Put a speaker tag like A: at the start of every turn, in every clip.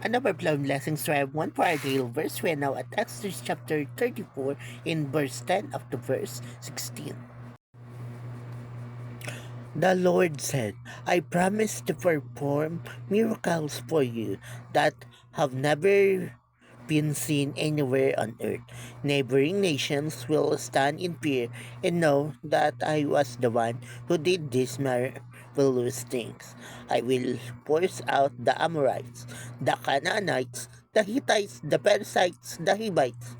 A: Another plum blessings tribe one for our daily verse. We are now at Exodus chapter 34 in verse 10 up to verse 16. The Lord said, I promise to perform miracles for you that have never been seen anywhere on earth. Neighboring nations will stand in fear and know that I was the one who did these marvelous things. I will force out the Amorites, the Canaanites, the Hittites, the Perizzites, the Hivites,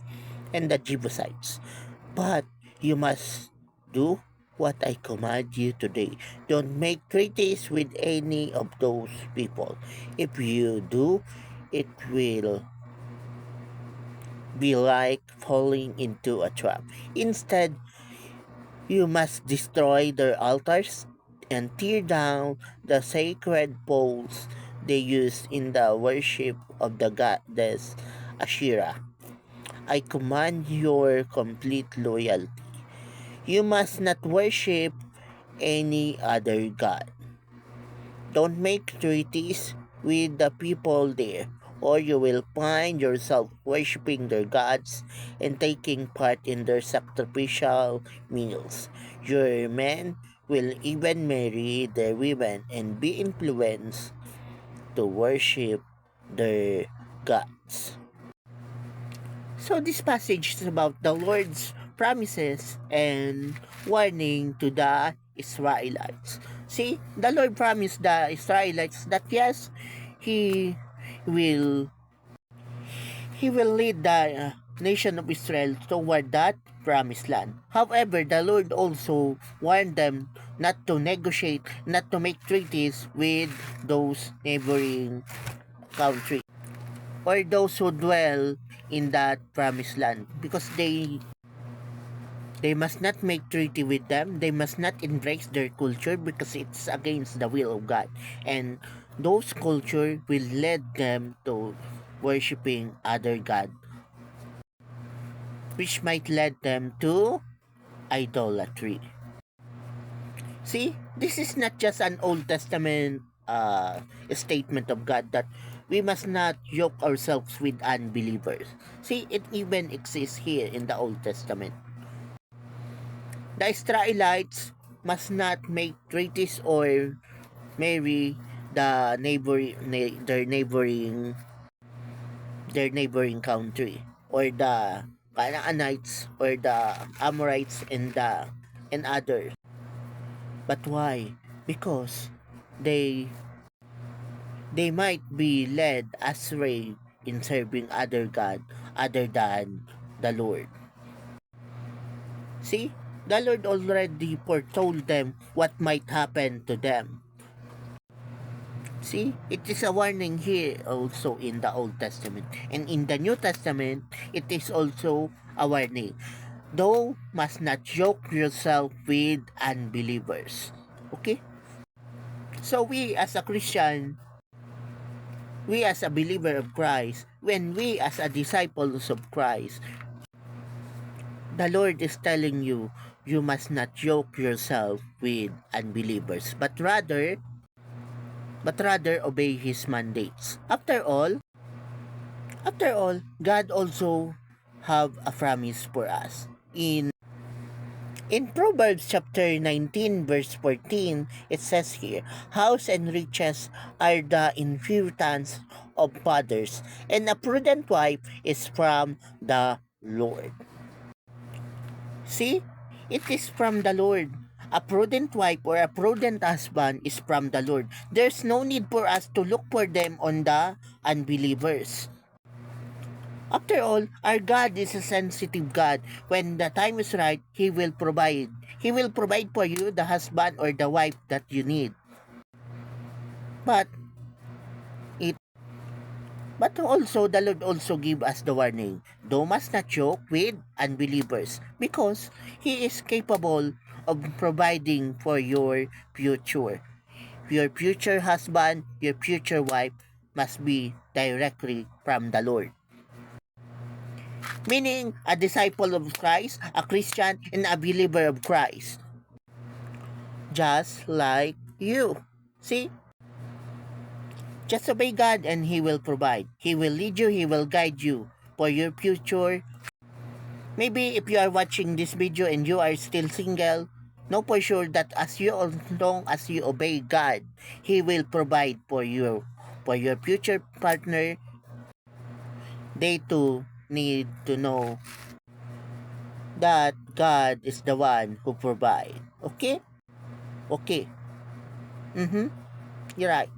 A: and the Jebusites. But you must do what I command you today. Don't make treaties with any of those people. If you do, it will be like falling into a trap. Instead, you must destroy their altars and tear down the sacred poles they used in the worship of the goddess Asherah. I command your complete loyalty. You must not worship any other god. Don't make treaties with the people there, or you will find yourself worshiping their gods and taking part in their sacrificial meals. Your men will even marry their women and be influenced to worship their gods. So this passage is about the Lord's promises and warning to the Israelites. See, the Lord promised the Israelites that yes, He will He will lead the nation of Israel toward that promised land. However, the Lord also warned them not to negotiate, not to make treaties with those neighboring countries or those who dwell in that promised land because they must not make treaty with them. They must not embrace their culture because it's against the will of God. And those culture will lead them to worshiping other god, which might lead them to idolatry. See, this is not just an Old Testament statement of God that we must not yoke ourselves with unbelievers. See, it even exists here in the Old Testament. The Israelites must not make treaties or marry their neighboring country or the Canaanites or the Amorites and others. But why? Because they they might be led astray in serving other god other than the Lord. See, the Lord already foretold them what might happen to them. See, it is a warning here also in the Old Testament. And in the New Testament, it is also a warning. Thou must not yoke yourself with unbelievers. Okay? So we as a Christian, we as a believer of Christ, when we as a disciples of Christ, the Lord is telling you, you must not yoke yourself with unbelievers, but rather obey His mandates. After all, God also have a promise for us. In Proverbs chapter 19 verse 14, it says here, house and riches are the inheritance of fathers, and a prudent wife is from the Lord. See, it is from the Lord. A prudent wife or a prudent husband is from the Lord. There's no need for us to look for them on the unbelievers. After all, our God is a sensitive God. When the time is right, He will provide. He will provide for you the husband or the wife that you need. But it but also the Lord also give us the warning. Thou must not joke with unbelievers because He is capable of providing for your future. Your future husband, your future wife must be directly from the Lord. Meaning a disciple of Christ, a Christian, and a believer of Christ. Just like you. See? Just obey God and He will provide. He will lead you, He will guide you for your future. Maybe if you are watching this video and you are still single, know for sure that as long as you obey God, He will provide for your future partner. They too need to know that God is the one who provide. Okay? Okay. Mm-hmm. You're right.